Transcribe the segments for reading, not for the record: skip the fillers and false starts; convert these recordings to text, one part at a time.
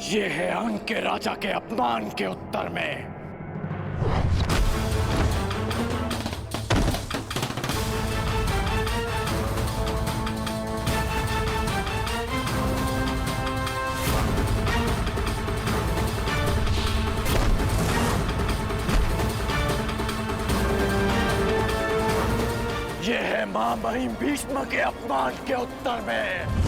ये है अंग के राजा के अपमान के उत्तर में। ये है महामहिम भीष्म के अपमान के उत्तर में।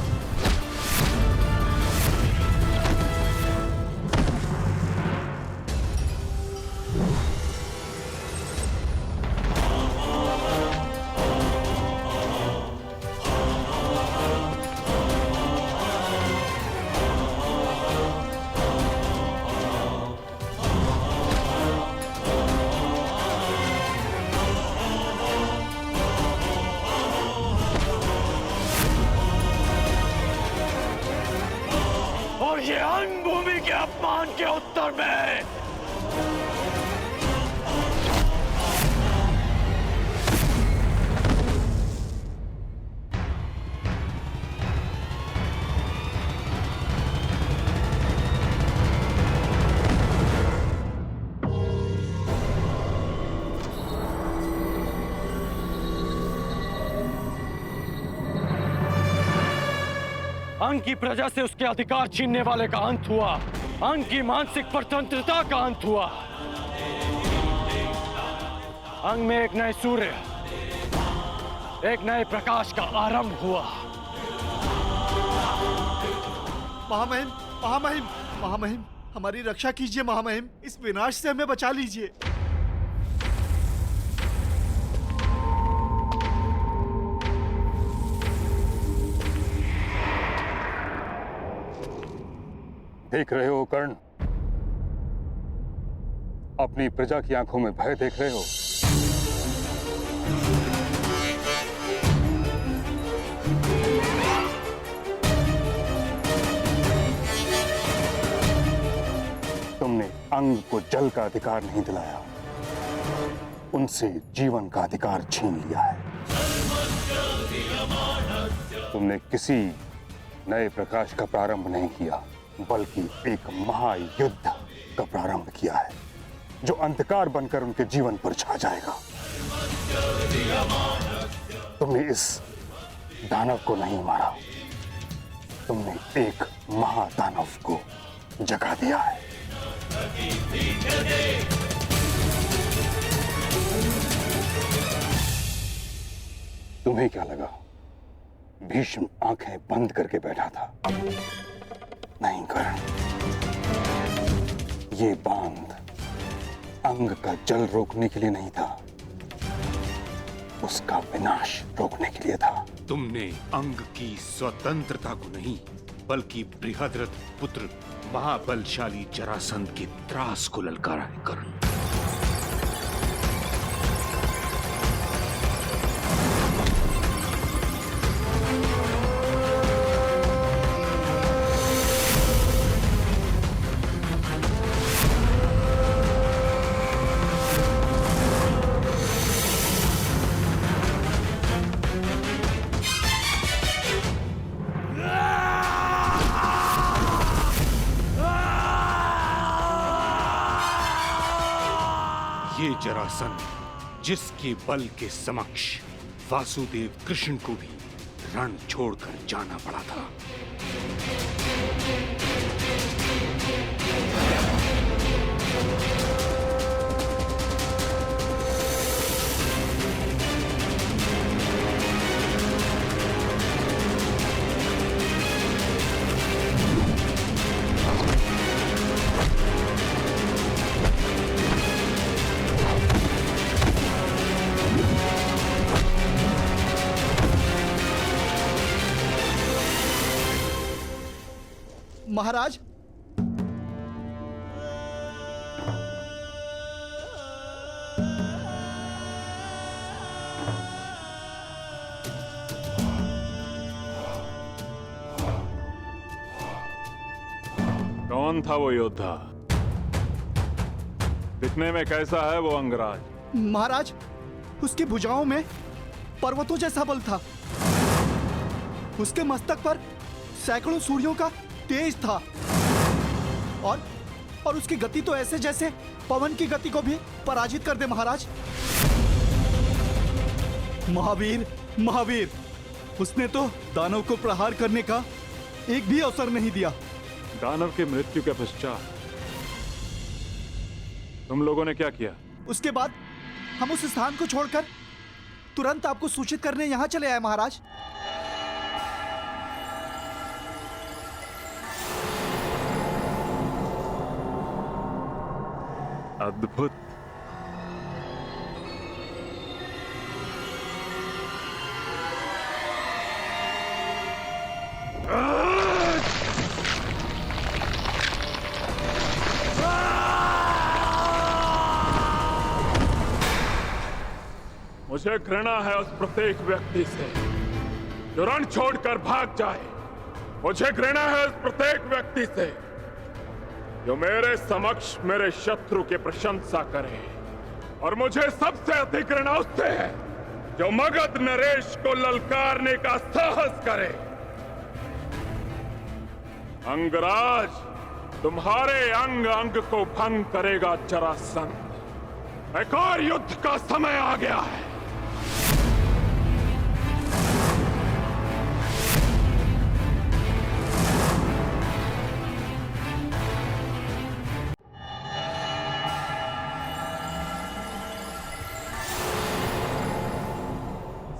और ये अंग भूमि के अपमान के उत्तर में। अंग की प्रजा से उसके अधिकार छीनने वाले का अंत हुआ। अंग की मानसिक स्वतंत्रता का अंत हुआ। अंग में एक नए सूर्य, एक नए प्रकाश का आरंभ हुआ। महामहिम, महामहिम, महामहिम, हमारी रक्षा कीजिए महामहिम, इस विनाश से हमें बचा लीजिए। देख रहे हो कर्ण, अपनी प्रजा की आंखों में भय देख रहे हो। तुमने अंग को जल का अधिकार नहीं दिलाया, उनसे जीवन का अधिकार छीन लिया है। तुमने किसी नए प्रकाश का प्रारंभ नहीं किया, बल्कि एक महायुद्ध का प्रारंभ किया है, जो अंधकार बनकर उनके जीवन पर छा जाएगा। तुमने इस दानव को नहीं मारा, तुमने एक महादानव को जगा दिया है। तुम्हें क्या लगा भीष्म आंखें बंद करके बैठा था? नहीं कर्ण, ये बांध अंग का जल रोकने के लिए नहीं था, उसका विनाश रोकने के लिए था। तुमने अंग की स्वतंत्रता को नहीं, बल्कि बृहद्रथ पुत्र महाबलशाली जरासंध के त्रास को ललकारा है कर्ण। ये जरासंध, जिसके बल के समक्ष वासुदेव कृष्ण को भी रण छोड़कर जाना पड़ा था। महाराज, कौन था वो योद्धा? दिखने में कैसा है वो अंगराज? महाराज, उसकी भुजाओं में पर्वतों जैसा बल था। उसके मस्तक पर सैकड़ों सूर्यों का तेज था और उसकी गति तो ऐसे जैसे पवन की गति को भी पराजित कर दे महाराज। महावीर, महावीर, उसने तो दानव को प्रहार करने का एक भी अवसर नहीं दिया। दानव की मृत्यु के पश्चात तुम लोगों ने क्या किया? उसके बाद हम उस स्थान को छोड़कर तुरंत आपको सूचित करने यहां चले आए महाराज। अद्भुत। मुझे घृणा है उस प्रत्येक व्यक्ति से जो रण छोड़कर भाग जाए। मुझे घृणा है उस प्रत्येक व्यक्ति से जो मेरे समक्ष मेरे शत्रु की प्रशंसा करे। और मुझे सबसे अधिक घृणा उससे है जो मगध नरेश को ललकारने का साहस करे। अंगराज, तुम्हारे अंग अंग को भंग करेगा जरासंध। एक और युद्ध का समय आ गया है।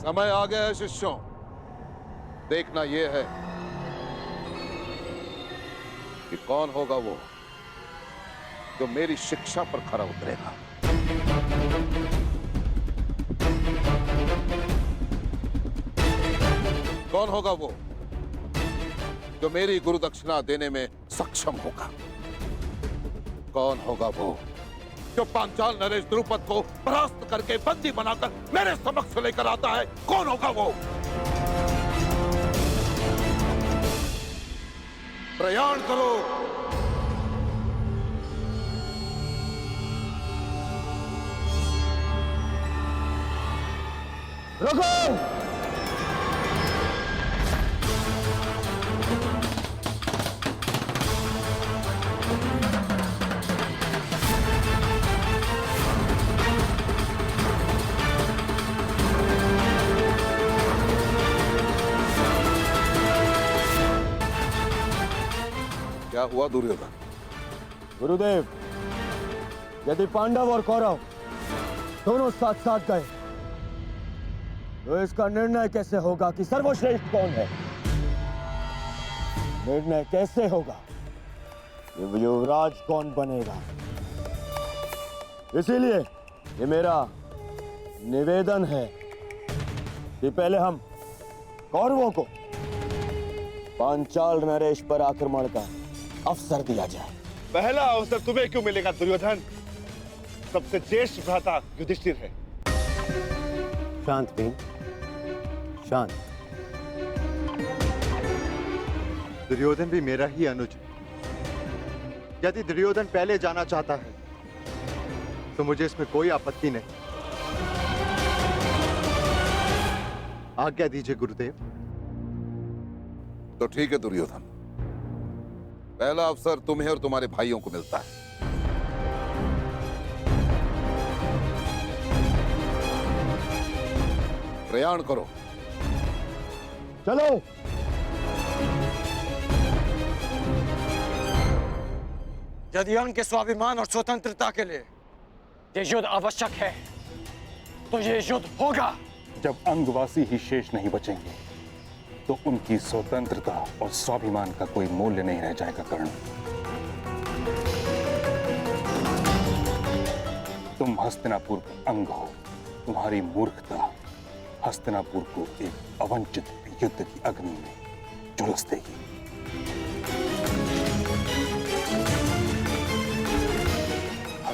समय आ गया है शिष्यों। देखना यह है कि कौन होगा वो जो मेरी शिक्षा पर खरा उतरेगा। कौन होगा वो जो मेरी गुरु दक्षिणा देने में सक्षम होगा। कौन होगा वो जो पांचाल नरेश द्रुपद को परास्त करके बंदी बनाकर मेरे समक्ष लेकर आता है। कौन होगा वो? प्रयाण करो। रुको! क्या हुआ दुर्योधन? गुरुदेव, यदि पांडव और कौरव दोनों साथ साथ गए तो इसका निर्णय कैसे होगा कि सर्वश्रेष्ठ कौन है? निर्णय कैसे होगा कि युवराज कौन बनेगा? इसीलिए ये मेरा निवेदन है कि पहले हम कौरवों को पांचाल नरेश पर आक्रमण का अवसर दिया जाए। पहला अवसर तुम्हें क्यों मिलेगा दुर्योधन? सबसे ज्येष्ठ भ्राता युधिष्ठिर है। शांत भीम, शांत। दुर्योधन भी मेरा ही अनुज है। यदि दुर्योधन पहले जाना चाहता है तो मुझे इसमें कोई आपत्ति नहीं। आज्ञा दीजिए गुरुदेव। तो ठीक है दुर्योधन, पहला अवसर तुम्हें और तुम्हारे भाइयों को मिलता है। प्रयाण करो। चलो। यदि अंग के स्वाभिमान और स्वतंत्रता के लिए ये युद्ध आवश्यक है तो ये युद्ध होगा। जब अंगवासी ही शेष नहीं बचेंगे तो उनकी स्वतंत्रता और स्वाभिमान का कोई मूल्य नहीं रह जाएगा। कर्ण, तुम हस्तिनापुर का अंग हो। तुम्हारी मूर्खता हस्तिनापुर को एक अवंचित युद्ध की अग्नि में झुलस देगी।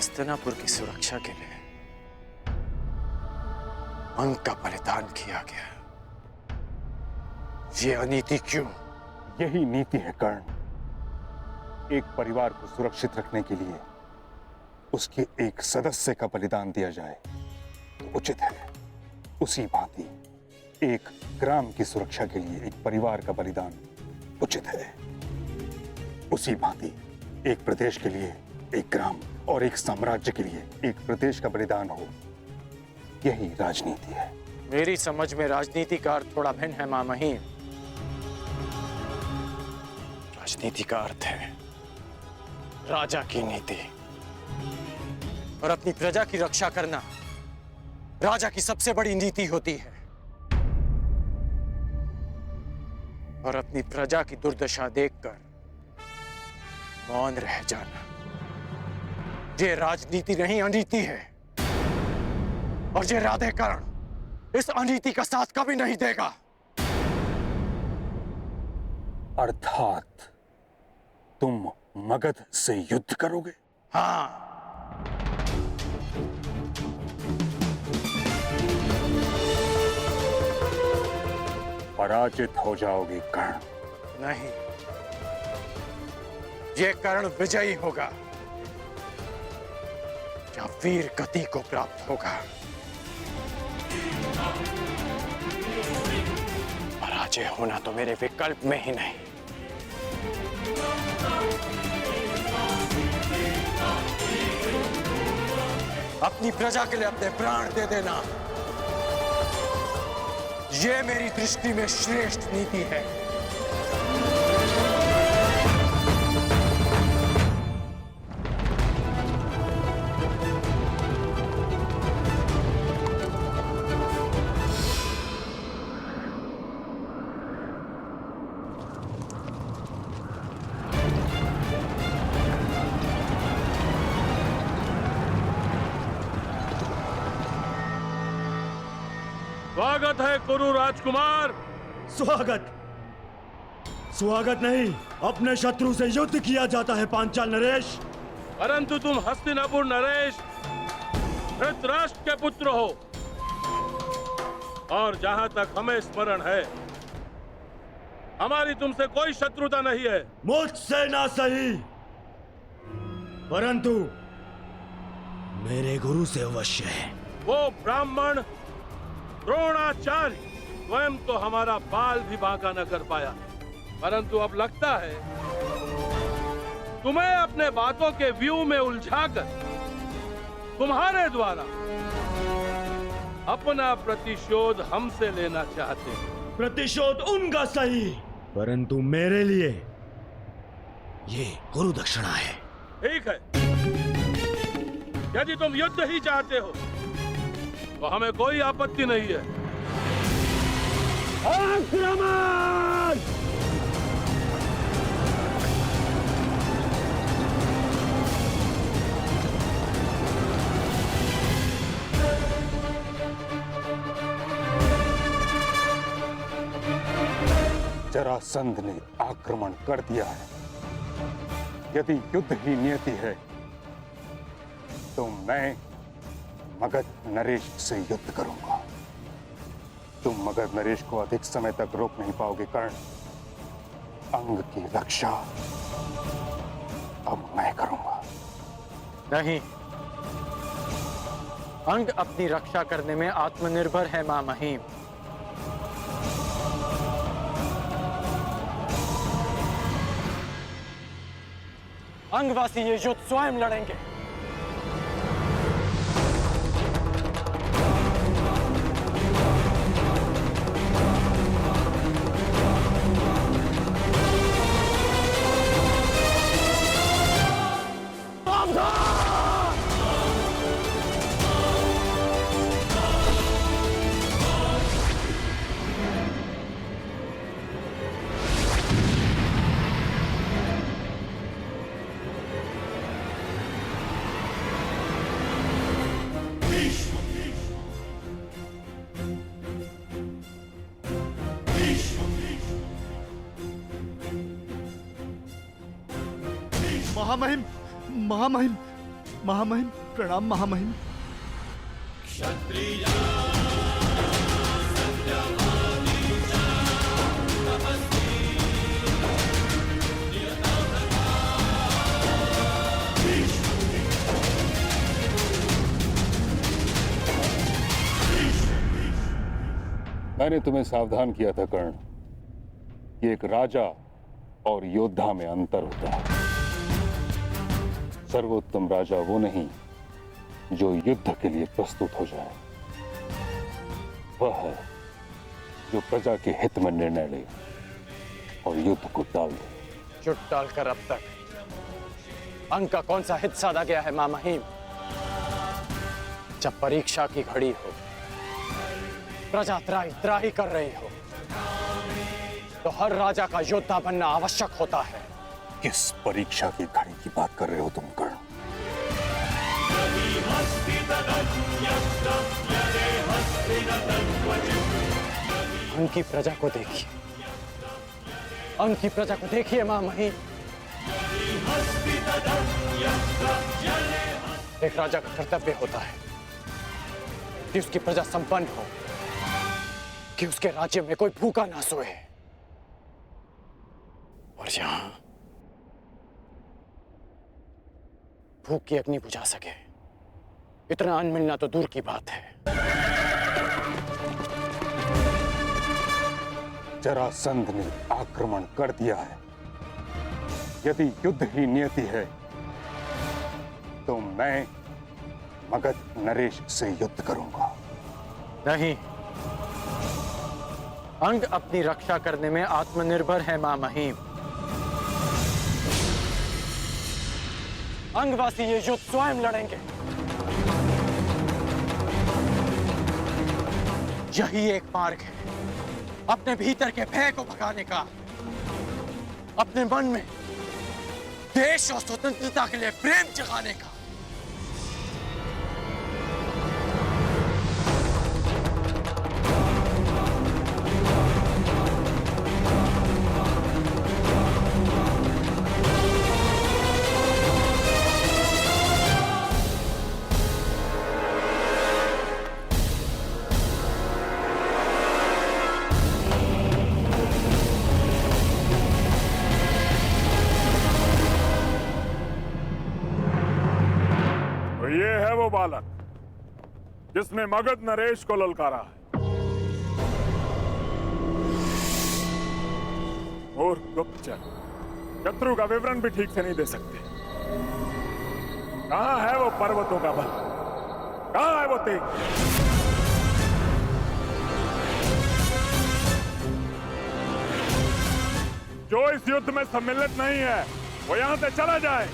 हस्तिनापुर की सुरक्षा के लिए अंग का बलिदान किया गया। ये अनीति क्यों? यही नीति है कर्ण। एक परिवार को सुरक्षित रखने के लिए उसके एक सदस्य का बलिदान दिया जाए तो उचित है। उसी भांति एक ग्राम की सुरक्षा के लिए एक परिवार का बलिदान उचित है। उसी भांति एक प्रदेश के लिए एक ग्राम और एक साम्राज्य के लिए एक प्रदेश का बलिदान हो, यही राजनीति है। मेरी समझ में राजनीति का अर्थ थोड़ा भिन्न है मां महीम। राजनीति का अर्थ है राजा की नीति, और अपनी प्रजा की रक्षा करना राजा की सबसे बड़ी नीति होती है। और अपनी प्रजा की दुर्दशा देखकर मौन रह जाना, ये राजनीति नहीं अनीति है। और ये राधेकर्ण इस अनीति का साथ कभी नहीं देगा। अर्थात तुम मगध से युद्ध करोगे? हाँ, पराजित हो जाओगे कर्ण। नहीं, ये कर्ण विजयी होगा या वीर गति को प्राप्त होगा। पराजय होना तो मेरे विकल्प में ही नहीं। अपनी प्रजा के लिए अपने प्राण दे देना, ये मेरी दृष्टि में श्रेष्ठ नीति है। स्वागत है कुरु राजकुमार। स्वागत स्वागत नहीं, अपने शत्रु से युद्ध किया जाता है पांचाल नरेश। परंतु तुम हस्तिनापुर नरेश धृतराष्ट्र के पुत्र हो, और जहां तक हमें स्मरण है हमारी तुमसे कोई शत्रुता नहीं है। मुझसे ना सही, परंतु मेरे गुरु से अवश्य है। वो ब्राह्मण द्रोणाचार्य स्वयं तो हमारा बाल भी बांका न कर पाया, परंतु अब लगता है तुम्हें अपने बातों के व्यू में उलझाकर तुम्हारे द्वारा अपना प्रतिशोध हमसे लेना चाहते हैं। प्रतिशोध उनका सही, परंतु मेरे लिए ये गुरु दक्षिणा है। ठीक है, यदि तुम युद्ध ही चाहते हो तो हमें कोई आपत्ति नहीं है। आक्रमण! जरासंध ने आक्रमण कर दिया है। यदि युद्ध ही नियति है तो मैं मगध नरेश से युद्ध करूंगा। तुम मगध नरेश को अधिक समय तक रोक नहीं पाओगे कर्ण। अंग की रक्षा अब मैं करूंगा। नहीं, अंग अपनी रक्षा करने में आत्मनिर्भर है मां महीम। अंगवासी ये युद्ध स्वयं लड़ेंगे। महामहिम, महामहिम, महामहिम, प्रणाम महामहिम। मैंने तुम्हें सावधान किया था कर्ण कि एक राजा और योद्धा में अंतर होता है। सर्वोत्तम राजा वो नहीं जो युद्ध के लिए प्रस्तुत हो जाए, वह है जो प्रजा के हित में निर्णय ले और युद्ध को टाल दे। चुट डालकर अब तक अंग का कौन सा हित साधा गया है महामहिम? जब परीक्षा की घड़ी हो, प्रजा त्राही त्राही कर रही हो, तो हर राजा का योद्धा बनना आवश्यक होता है। किस परीक्षा की घड़ी की बात कर रहे हो तुम कर्ण? अंग की प्रजा को देखिए, अंग की प्रजा को देखिए महामहिम। एक राजा का कर्तव्य होता है कि उसकी प्रजा संपन्न हो, कि उसके राज्य में कोई भूखा ना सोए। और यहां भूख की अग्नि बुझा सके, इतना अन्न मिलना तो दूर की बात है। जरासंध ने आक्रमण कर दिया है। यदि युद्ध ही नियति है तो मैं मगध नरेश से युद्ध करूंगा। नहीं, अंग अपनी रक्षा करने में आत्मनिर्भर है महामहिम। अंगवासी ये युद्ध स्वयं लड़ेंगे। यही एक मार्ग है अपने भीतर के भय को भगाने का, अपने मन में देश और स्वतंत्रता के लिए प्रेम जगाने का। ये है वो बालक जिसने मगध नरेश को ललकारा है। और गुप्तचर शत्रु का विवरण भी ठीक से नहीं दे सकते। कहां है वो पर्वतों का बल? कहां है वो तेज? जो इस युद्ध में सम्मिलित नहीं है वो यहां से चला जाए,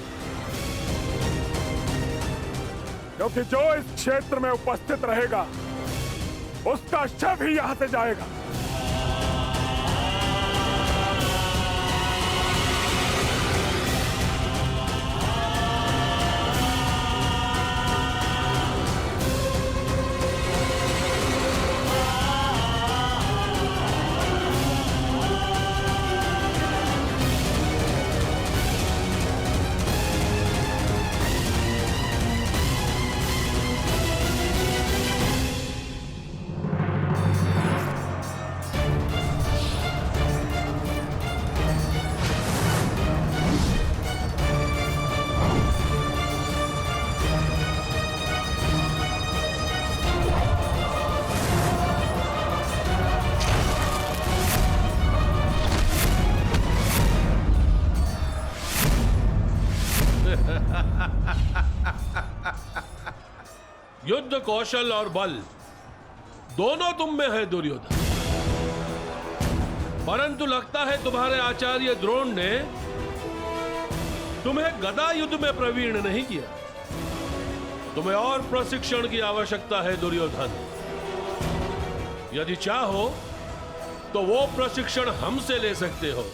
क्योंकि जो इस क्षेत्र में उपस्थित रहेगा उसका शव ही यहां से जाएगा। युद्ध कौशल और बल दोनों तुम में है दुर्योधन, परंतु लगता है तुम्हारे आचार्य द्रोण ने तुम्हें गदा युद्ध में प्रवीण नहीं किया। तुम्हें और प्रशिक्षण की आवश्यकता है दुर्योधन। यदि चाहो तो वो प्रशिक्षण हमसे ले सकते हो।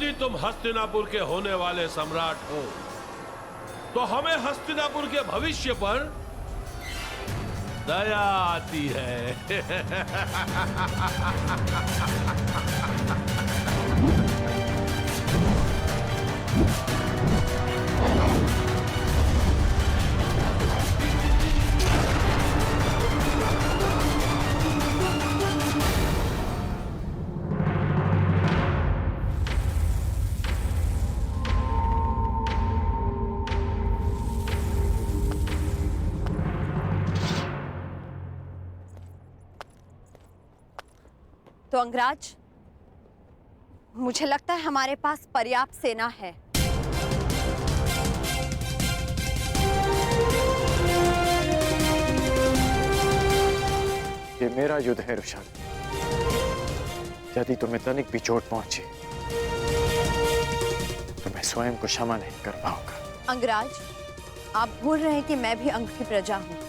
यदि तुम हस्तिनापुर के होने वाले सम्राट हो तो हमें हस्तिनापुर के भविष्य पर दया आती है। तो अंगराज, मुझे लगता है हमारे पास पर्याप्त सेना है। ये मेरा युद्ध है रुशान। यदि तुम्हें तनिक भी चोट पहुंची तो मैं स्वयं को क्षमा नहीं कर पाऊंगा। अंगराज, आप भूल रहे हैं कि मैं भी अंग की प्रजा हूं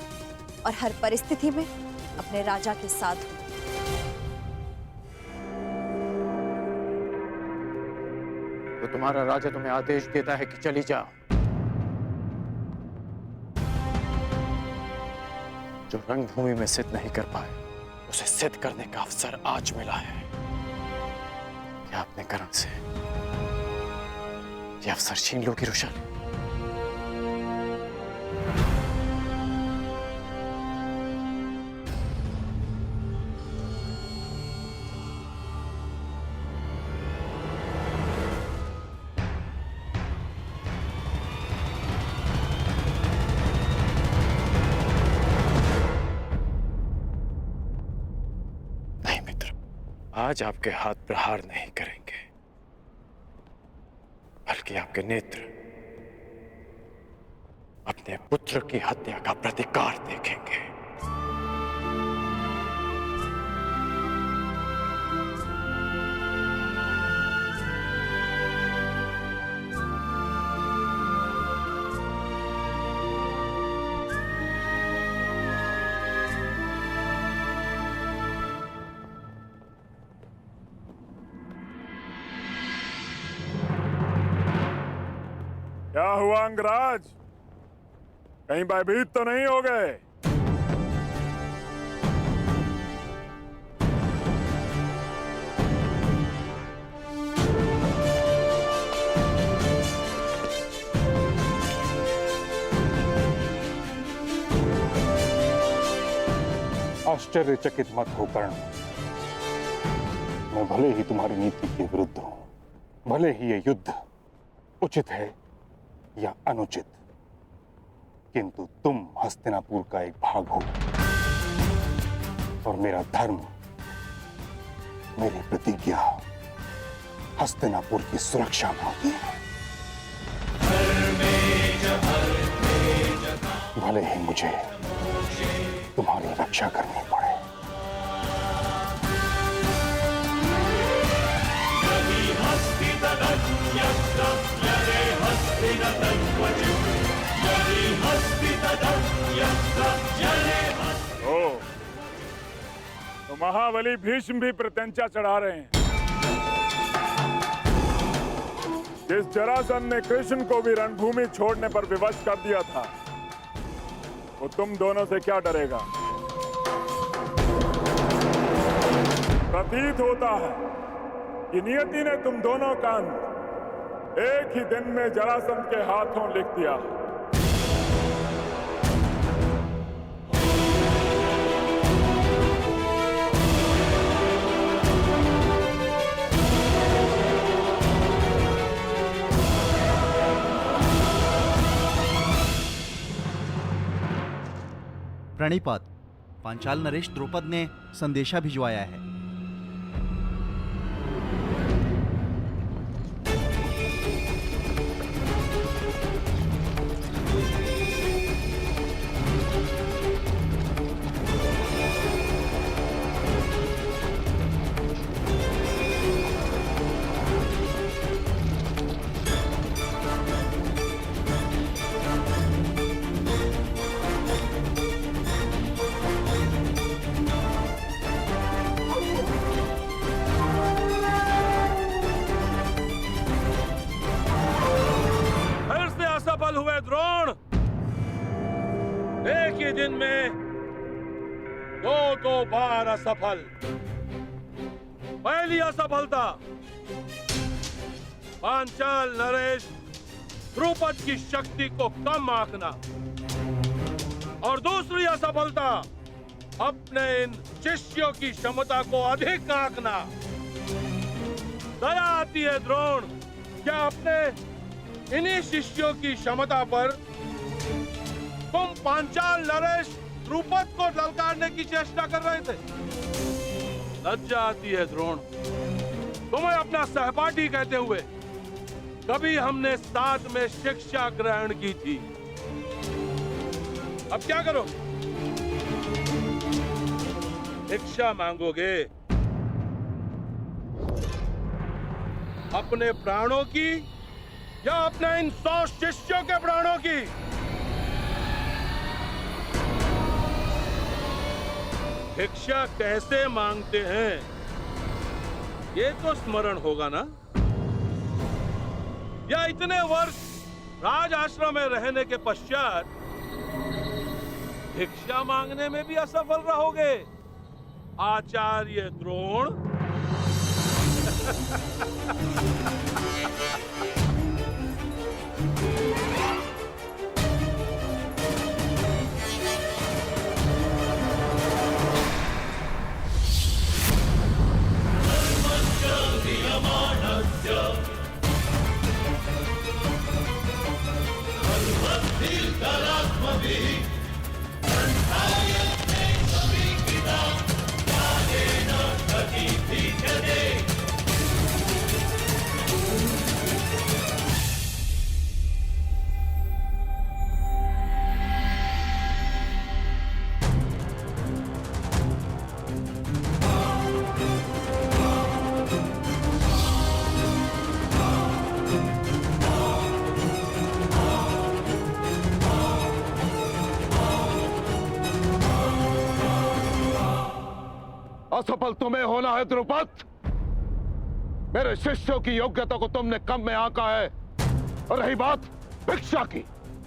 और हर परिस्थिति में अपने राजा के साथ हूं। तो तुम्हारा राजा तुम्हें आदेश देता है कि चली जाओ। जो रणभूमि में सिद्ध नहीं कर पाए उसे सिद्ध करने का अवसर आज मिला है। क्या अपने कर्म से ये अवसर छीन लोगी रुशान? आज आपके हाथ प्रहार नहीं करेंगे, बल्कि आपके नेत्र अपने पुत्र की हत्या का प्रतिकार देखेंगे। क्या हुआ अंगराज, कहीं भयभीत तो नहीं हो गए? आश्चर्यचकित मत हो कर्ण। मैं भले ही तुम्हारी नीति के विरुद्ध हूं, भले ही ये युद्ध उचित है या अनुचित, किंतु तुम हस्तिनापुर का एक भाग हो और मेरा धर्म, मेरी प्रतिज्ञा हस्तिनापुर की सुरक्षा में होती है। भले ही मुझे तुम्हारी रक्षा करनी पड़े। तो महाबली भीष्म भी प्रत्यंचा चढ़ा रहे हैं। जिस जरासंध ने कृष्ण को भी रणभूमि छोड़ने पर विवश कर दिया था, वो तुम दोनों से क्या डरेगा? प्रतीत होता है कि नियति ने तुम दोनों का अंत एक ही दिन में जरासंध के हाथों लिख दिया। प्रणिपात, पांचाल नरेश द्रौपद ने संदेशा भिजवाया है। लेकिन मैं दो बार असफल। पहली असफलता पांचाल नरेश द्रुपद की शक्ति को कम आंकना, और दूसरी असफलता अपने इन शिष्यों की क्षमता को अधिक आंकना। दया आती है द्रोण, क्या अपने इन्हीं शिष्यों की क्षमता पर तुम पांचाल नरेश द्रुपद को ललकारने की चेष्टा कर रहे थे? लज्जा आती है द्रोण, तुम्हें अपना सहपाठी कहते हुए। कभी हमने साथ में शिक्षा ग्रहण की थी, अब क्या करो? भिक्षा मांगोगे? अपने प्राणों की या अपने इन 100 शिष्यों के प्राणों की? भिक्षा कैसे मांगते हैं ये तो स्मरण होगा ना? या इतने वर्ष राज आश्रम में रहने के पश्चात भिक्षा मांगने में भी असफल रहोगे आचार्य द्रोण? असफल तुम्हें होना है द्रुपद। मेरे शिष्यों की योग्यता को तुमने कम में आंका है। और रही बात भिक्षा की,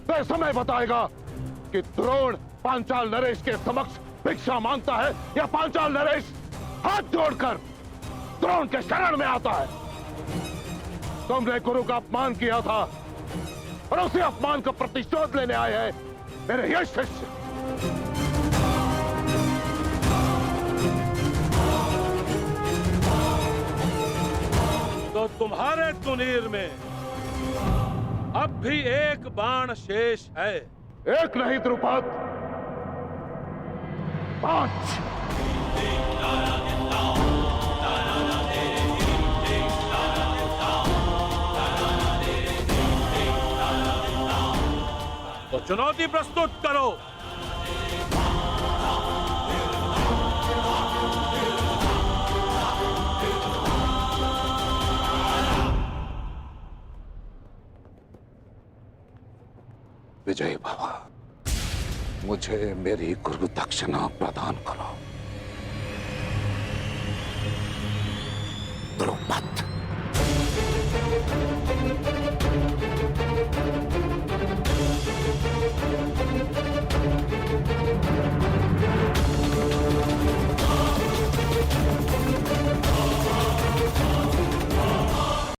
तो समय बताएगा कि द्रोण पांचाल नरेश के समक्ष भिक्षा मांगता है या पांचाल नरेश हाथ जोड़कर द्रोण के शरण में आता है। तुमने गुरु का अपमान किया था और उसी अपमान का प्रतिशोध लेने आए हैं मेरे ये शिष्य। तो तुम्हारे तुनीर में अब भी एक बाण शेष है। एक नहीं द्रुपद, 5। तो चुनौती प्रस्तुत करो। विजय बाबा, मुझे मेरी गुरु दक्षिणा प्रदान करो। द्रुपद।